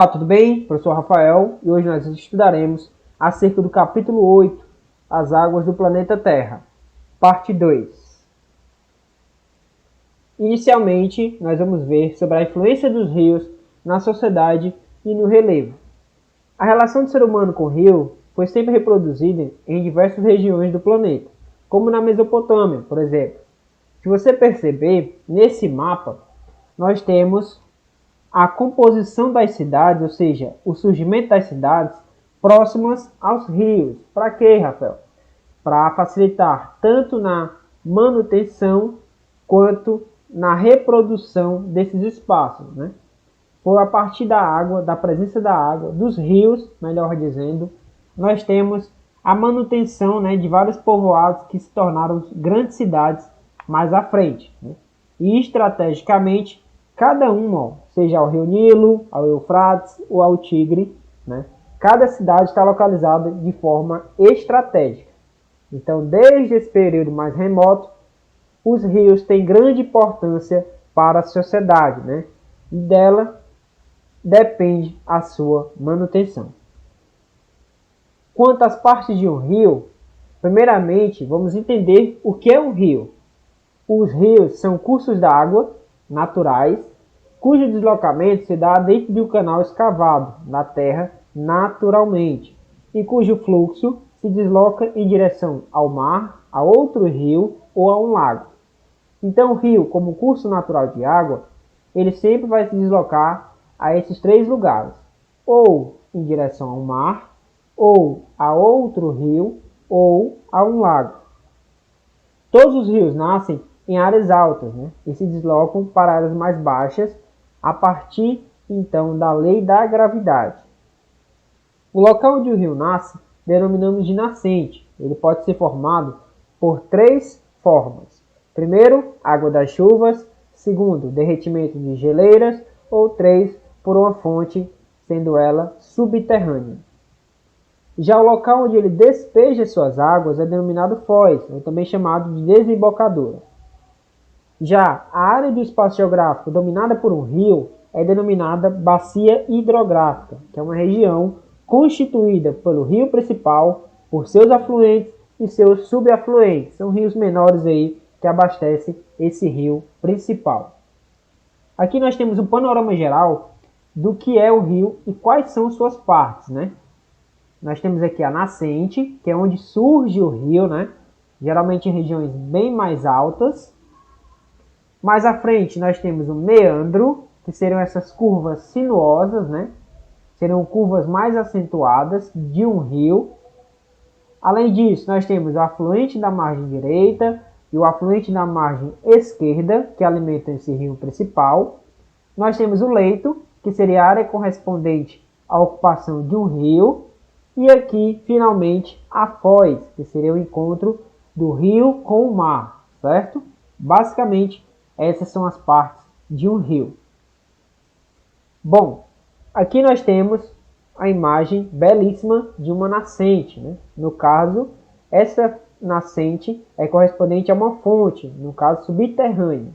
Olá, tudo bem? Professor Rafael, e hoje nós estudaremos acerca do capítulo 8, As Águas do Planeta Terra, parte 2. Inicialmente, nós vamos ver sobre a influência dos rios na sociedade e no relevo. A relação do ser humano com o rio foi sempre reproduzida em diversas regiões do planeta, como na Mesopotâmia, por exemplo. Se você perceber, nesse mapa, nós temos a composição das cidades, ou seja, o surgimento das cidades próximas aos rios. Para quê, Rafael? Para facilitar tanto na manutenção quanto na reprodução desses espaços, né? Por a partir da água, da presença da água, dos rios, melhor dizendo, nós temos a manutenção, né, de vários povoados que se tornaram grandes cidades mais à frente, né? E estrategicamente, cada uma, seja ao Rio Nilo, ao Eufrates ou ao Tigre, né? Cada cidade está localizada de forma estratégica. Então, desde esse período mais remoto, os rios têm grande importância para a sociedade, né? E dela depende a sua manutenção. Quanto às partes de um rio, primeiramente vamos entender o que é um rio. Os rios são cursos d'água naturais, cujo deslocamento se dá dentro de um canal escavado na terra naturalmente, e cujo fluxo se desloca em direção ao mar, a outro rio ou a um lago. Então o rio, como curso natural de água, ele sempre vai se deslocar a esses três lugares, ou em direção ao mar, ou a outro rio, ou a um lago. Todos os rios nascem em áreas altas, né, e se deslocam para áreas mais baixas a partir, então, da lei da gravidade. O local onde o rio nasce denominamos de nascente. Ele pode ser formado por três formas. Primeiro, água das chuvas. Segundo, derretimento de geleiras. Ou três, por uma fonte, sendo ela subterrânea. Já o local onde ele despeja suas águas é denominado foz, ou também chamado de desembocadura. Já a área do espaço geográfico dominada por um rio é denominada bacia hidrográfica, que é uma região constituída pelo rio principal, por seus afluentes e seus subafluentes. São rios menores aí que abastecem esse rio principal. Aqui nós temos um panorama geral do que é o rio e quais são suas partes, né? Nós temos aqui a nascente, que é onde surge o rio, né? Geralmente em regiões bem mais altas. Mais à frente nós temos o meandro, que seriam essas curvas sinuosas, né? Seriam curvas mais acentuadas de um rio. Além disso, nós temos o afluente da margem direita e o afluente da margem esquerda, que alimentam esse rio principal. Nós temos o leito, que seria a área correspondente à ocupação de um rio. E aqui, finalmente, a foz, que seria o encontro do rio com o mar, certo? Basicamente, essas são as partes de um rio. Bom, aqui nós temos a imagem belíssima de uma nascente, né? No caso, essa nascente é correspondente a uma fonte, no caso subterrânea.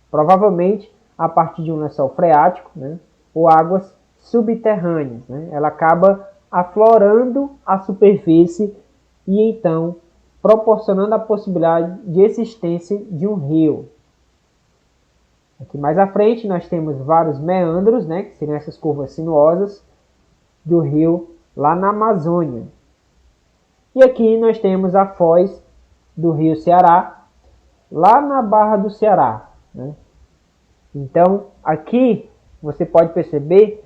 Provavelmente a partir de um lençol freático, né? Ou águas subterrâneas, né? Ela acaba aflorando a superfície e então proporcionando a possibilidade de existência de um rio. Aqui mais à frente nós temos vários meandros, né, que seriam essas curvas sinuosas do rio lá na Amazônia. E aqui nós temos a foz do rio Ceará, lá na Barra do Ceará, né? Então aqui você pode perceber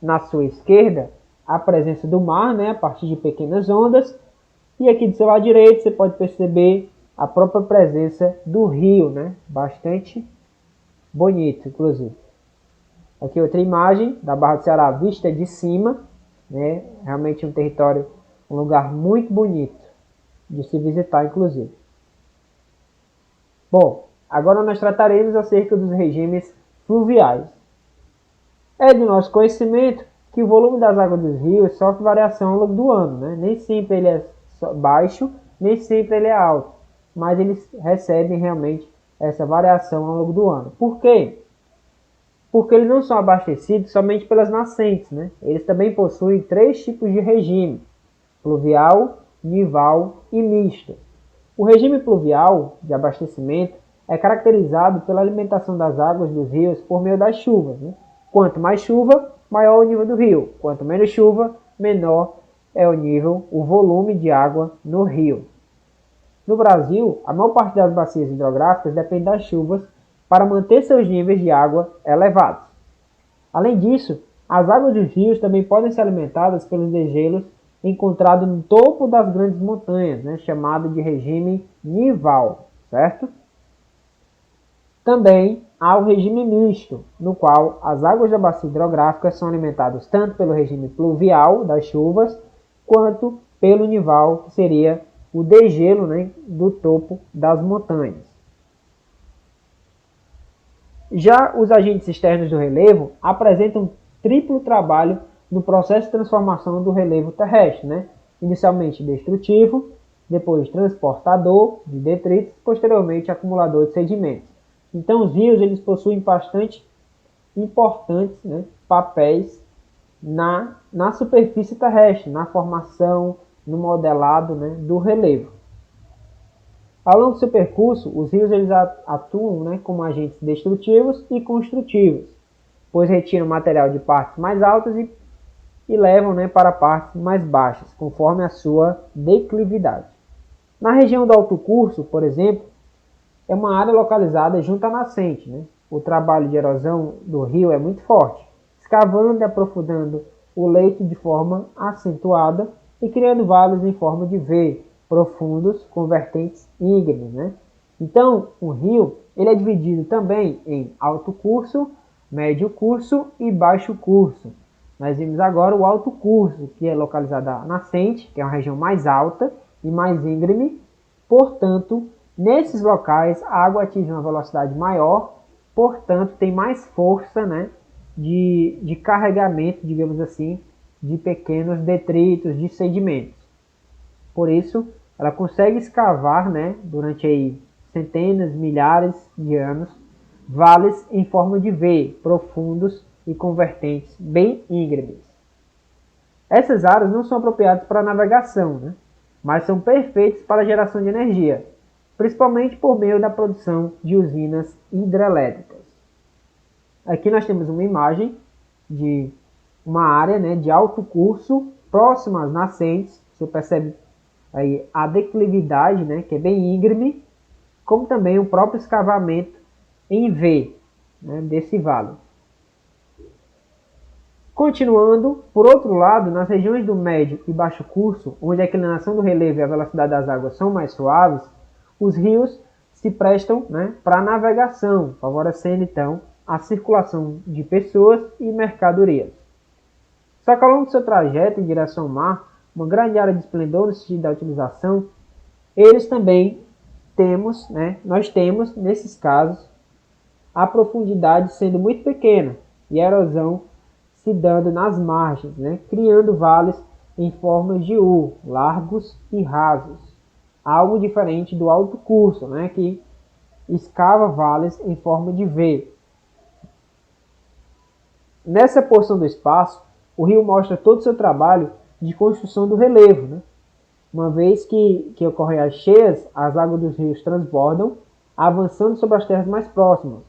na sua esquerda a presença do mar, né, a partir de pequenas ondas, e aqui do seu lado direito você pode perceber a própria presença do rio, né, bastante bonito, inclusive. Aqui outra imagem da Barra do Ceará vista de cima, né, realmente um território, um lugar muito bonito de se visitar, inclusive. Bom, agora nós trataremos acerca dos regimes fluviais. É de nosso conhecimento que o volume das águas dos rios sofre variação ao longo do ano, né? Nem sempre ele é baixo, nem sempre ele é alto, mas eles recebem realmente essa variação ao longo do ano. Por quê? porque eles não são abastecidos somente pelas nascentes, né? Eles também possuem 3 tipos de regime: pluvial, nival e misto. O regime pluvial de abastecimento é caracterizado pela alimentação das águas dos rios por meio das chuvas, né? Quanto mais chuva, maior o nível do rio. Quanto menos chuva, menor é o nível, o volume de água no rio. No Brasil, a maior parte das bacias hidrográficas depende das chuvas para manter seus níveis de água elevados. Além disso, as águas dos rios também podem ser alimentadas pelos degelos encontrados no topo das grandes montanhas, né, chamado de regime nival, certo? Também há o regime misto, no qual as águas da bacia hidrográfica são alimentadas tanto pelo regime pluvial das chuvas, quanto pelo nival, que seria o degelo, né, do topo das montanhas. Já os agentes externos do relevo apresentam triplo trabalho no processo de transformação do relevo terrestre, né? Inicialmente destrutivo, depois transportador de detritos, posteriormente acumulador de sedimentos. Então os rios eles possuem bastante importantes, né, papéis na superfície terrestre, na formação, no modelado, né, do relevo. Ao longo do seu percurso, os rios eles atuam, né, como agentes destrutivos e construtivos, pois retiram material de partes mais altas e levam, né, para partes mais baixas, conforme a sua declividade. Na região do alto curso, por exemplo, é uma área localizada junto à nascente, né? O trabalho de erosão do rio é muito forte, escavando e aprofundando o leito de forma acentuada e criando vales em forma de V, profundos com vertentes íngremes, né? Então, o rio ele é dividido também em alto curso, médio curso e baixo curso. Nós vimos agora o alto curso, que é localizado na nascente, que é uma região mais alta e mais íngreme. Portanto, nesses locais a água atinge uma velocidade maior, portanto tem mais força, né, de carregamento, digamos assim, de pequenos detritos, de sedimentos. Por isso, ela consegue escavar, né, durante aí centenas, milhares de anos, vales em forma de V, profundos e com vertentes bem íngremes. Essas áreas não são apropriadas para navegação, né, mas são perfeitas para a geração de energia, principalmente por meio da produção de usinas hidrelétricas. Aqui nós temos uma imagem de uma área, né, de alto curso, próxima às nascentes. Você percebe aí a declividade, né, que é bem íngreme, como também o próprio escavamento em V, né, desse vale. Continuando, por outro lado, nas regiões do médio e baixo curso, onde a inclinação do relevo e a velocidade das águas são mais suaves, os rios se prestam, né, para a navegação, favorecendo então a circulação de pessoas e mercadorias. Só que ao longo do seu trajeto em direção ao mar, uma grande área de esplendor no sentido da utilização, nós temos, nesses casos, a profundidade sendo muito pequena e a erosão se dando nas margens, né, criando vales em formas de U, largos e rasos. Algo diferente do alto curso, né, que escava vales em forma de V. Nessa porção do espaço, o rio mostra todo o seu trabalho de construção do relevo, né? Uma vez que ocorrem as cheias, as águas dos rios transbordam, avançando sobre as terras mais próximas,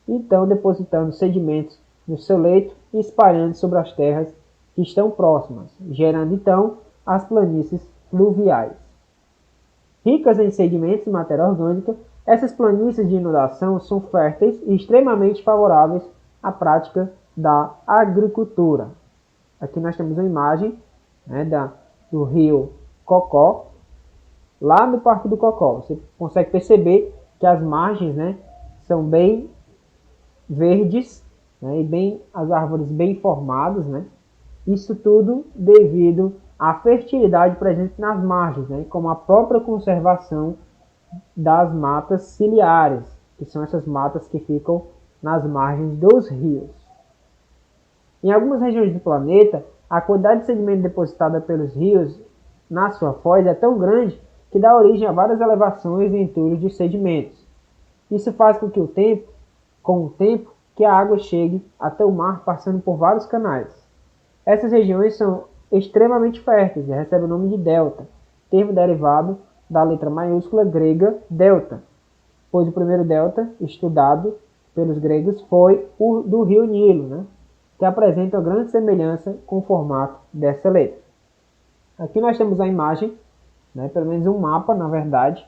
então depositando sedimentos no seu leito e espalhando sobre as terras que estão próximas, gerando então as planícies fluviais. Ricas em sedimentos e matéria orgânica, essas planícies de inundação são férteis e extremamente favoráveis à prática da agricultura. Aqui nós temos uma imagem, né, do rio Cocó, lá no Parque do Cocó. Você consegue perceber que as margens, né, são bem verdes, né, e as árvores bem formadas, né? Isso tudo devido à fertilidade presente nas margens, né, como a própria conservação das matas ciliares, que são essas matas que ficam nas margens dos rios. Em algumas regiões do planeta, a quantidade de sedimento depositada pelos rios na sua foz é tão grande que dá origem a várias elevações e entulhos de sedimentos. Isso faz com que com o tempo, que a água chegue até o mar passando por vários canais. Essas regiões são extremamente férteis e recebem o nome de delta, termo derivado da letra maiúscula grega delta, pois o primeiro delta estudado pelos gregos foi o do rio Nilo, né, que apresenta uma grande semelhança com o formato dessa letra. Aqui nós temos a imagem, né, pelo menos um mapa, na verdade,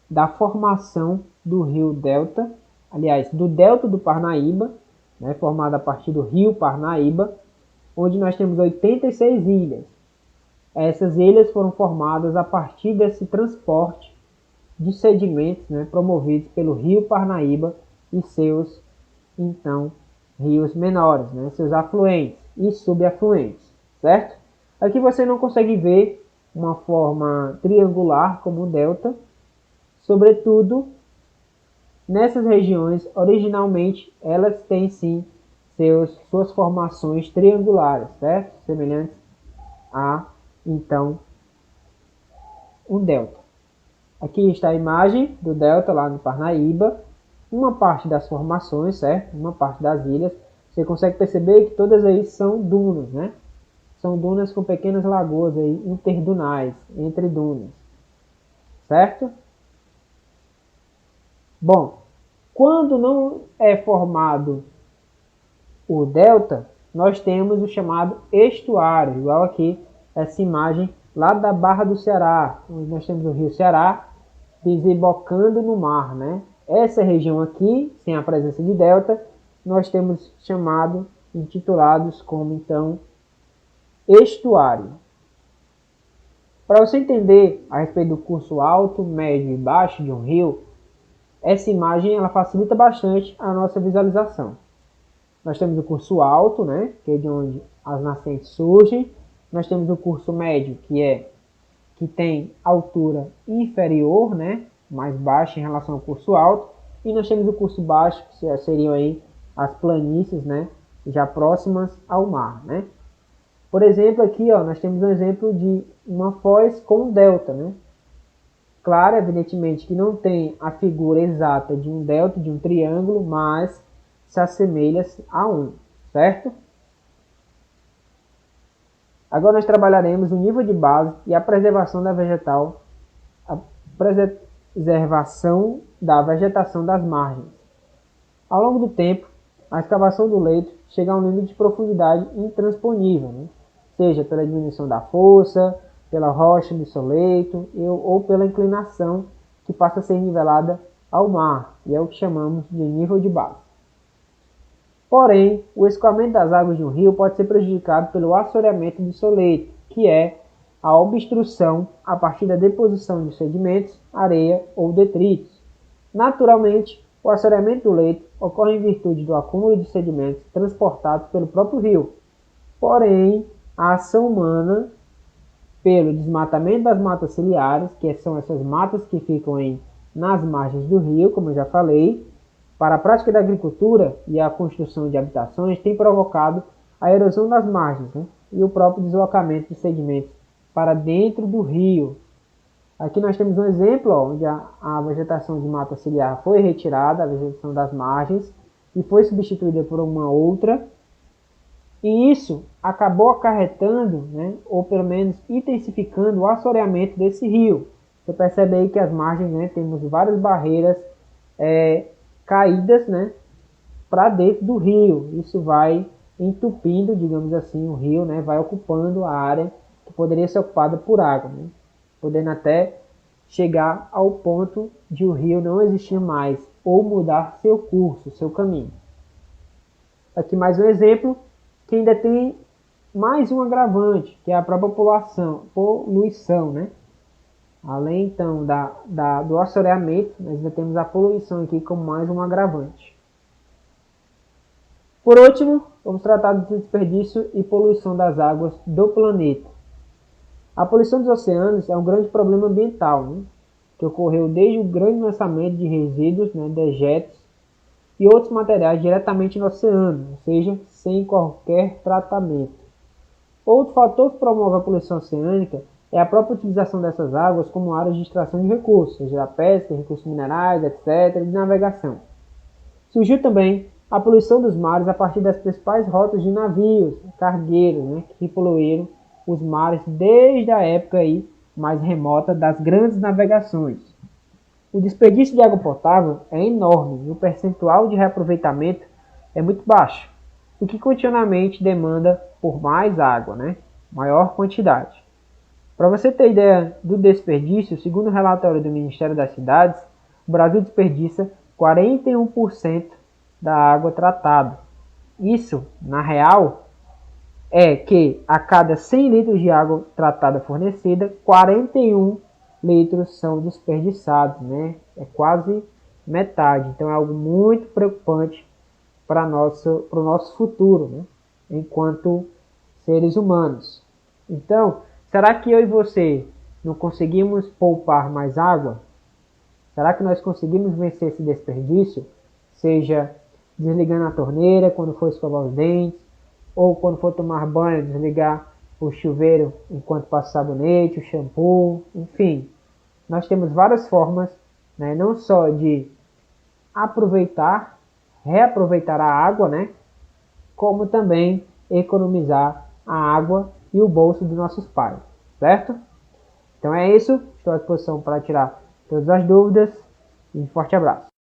da formação do rio Delta, aliás, do Delta do Parnaíba, né, formado a partir do rio Parnaíba, onde nós temos 86 ilhas. Essas ilhas foram formadas a partir desse transporte de sedimentos, né, promovidos pelo rio Parnaíba e seus, então, rios menores, né, seus afluentes e subafluentes, certo? Aqui você não consegue ver uma forma triangular como o delta, sobretudo nessas regiões, originalmente, elas têm sim suas formações triangulares, certo? Semelhantes a, então, um delta. Aqui está a imagem do delta lá no Parnaíba, uma parte das formações, certo? Uma parte das ilhas. Você consegue perceber que todas aí são dunas, né? São dunas com pequenas lagoas aí, interdunais, entre dunas, certo? Bom, quando não é formado o delta, nós temos o chamado estuário, igual aqui essa imagem lá da Barra do Ceará, onde nós temos o rio Ceará desembocando no mar, né? Essa região aqui, sem a presença de delta, nós temos intitulados como, então, estuário. Para você entender a respeito do curso alto, médio e baixo de um rio, essa imagem ela facilita bastante a nossa visualização. Nós temos o curso alto, né, que é de onde as nascentes surgem. Nós temos o curso médio, que tem altura inferior, né, mais baixa em relação ao curso alto. E nós temos o curso baixo, que seriam aí as planícies, né, já próximas ao mar, né. Por exemplo, aqui ó, nós temos um exemplo de uma foz com delta, né. Claro, evidentemente, que não tem a figura exata de um delta, de um triângulo, mas se assemelha a um, certo? Agora nós trabalharemos o nível de base e a preservação da vegetação das margens. Ao longo do tempo, a escavação do leito chega a um limite de profundidade intransponível, né? Seja pela diminuição da força, pela rocha do seu leito ou pela inclinação que passa a ser nivelada ao mar, e é o que chamamos de nível de base. Porém, o escoamento das águas de um rio pode ser prejudicado pelo assoreamento do seu leito, que é a obstrução a partir da deposição de sedimentos, areia ou detritos. Naturalmente, o assoreamento do leito ocorre em virtude do acúmulo de sedimentos transportados pelo próprio rio. Porém, a ação humana, pelo desmatamento das matas ciliares, que são essas matas que ficam nas margens do rio, como eu já falei, para a prática da agricultura e a construção de habitações, tem provocado a erosão das margens, né, e o próprio deslocamento de sedimentos para dentro do rio. Aqui nós temos um exemplo onde a vegetação de mata ciliar foi retirada, a vegetação das margens, e foi substituída por uma outra, e isso acabou acarretando, né, ou pelo menos intensificando o assoreamento desse rio. Você percebe aí que as margens, né, temos várias barreiras caídas, né, para dentro do rio. Isso vai entupindo, digamos assim, o rio, né, vai ocupando a área que poderia ser ocupada por água, né, podendo até chegar ao ponto de o rio não existir mais ou mudar seu curso, seu caminho. Aqui mais um exemplo que ainda tem mais um agravante, que é a própria poluição, né? Além então do assoreamento, nós ainda temos a poluição aqui como mais um agravante. Por último, vamos tratar do desperdício e poluição das águas do planeta. A poluição dos oceanos é um grande problema ambiental, né, que ocorreu desde o grande lançamento de resíduos, né, dejetos e outros materiais diretamente no oceano, ou seja, sem qualquer tratamento. Outro fator que promove a poluição oceânica é a própria utilização dessas águas como áreas de extração de recursos, seja da pesca, recursos minerais, etc., e de navegação. Surgiu também a poluição dos mares a partir das principais rotas de navios, cargueiros, né, que poluíram os mares desde a época aí mais remota das grandes navegações. O desperdício de água potável é enorme e o percentual de reaproveitamento é muito baixo, o que continuamente demanda por mais água, né? Maior quantidade. Para você ter ideia do desperdício, segundo o relatório do Ministério das Cidades, o Brasil desperdiça 41% da água tratada. Isso, na real, é que a cada 100 litros de água tratada fornecida, 41 litros são desperdiçados, né? É quase metade. Então é algo muito preocupante para o nosso futuro, né? Enquanto seres humanos. Então, será que eu e você não conseguimos poupar mais água? Será que nós conseguimos vencer esse desperdício? Seja desligando a torneira quando for escovar os dentes, ou quando for tomar banho, desligar o chuveiro enquanto passa o sabonete, o shampoo, enfim. Nós temos várias formas, né, não só de aproveitar, reaproveitar a água, né, como também economizar a água e o bolso dos nossos pais, certo? Então é isso, estou à disposição para tirar todas as dúvidas e um forte abraço.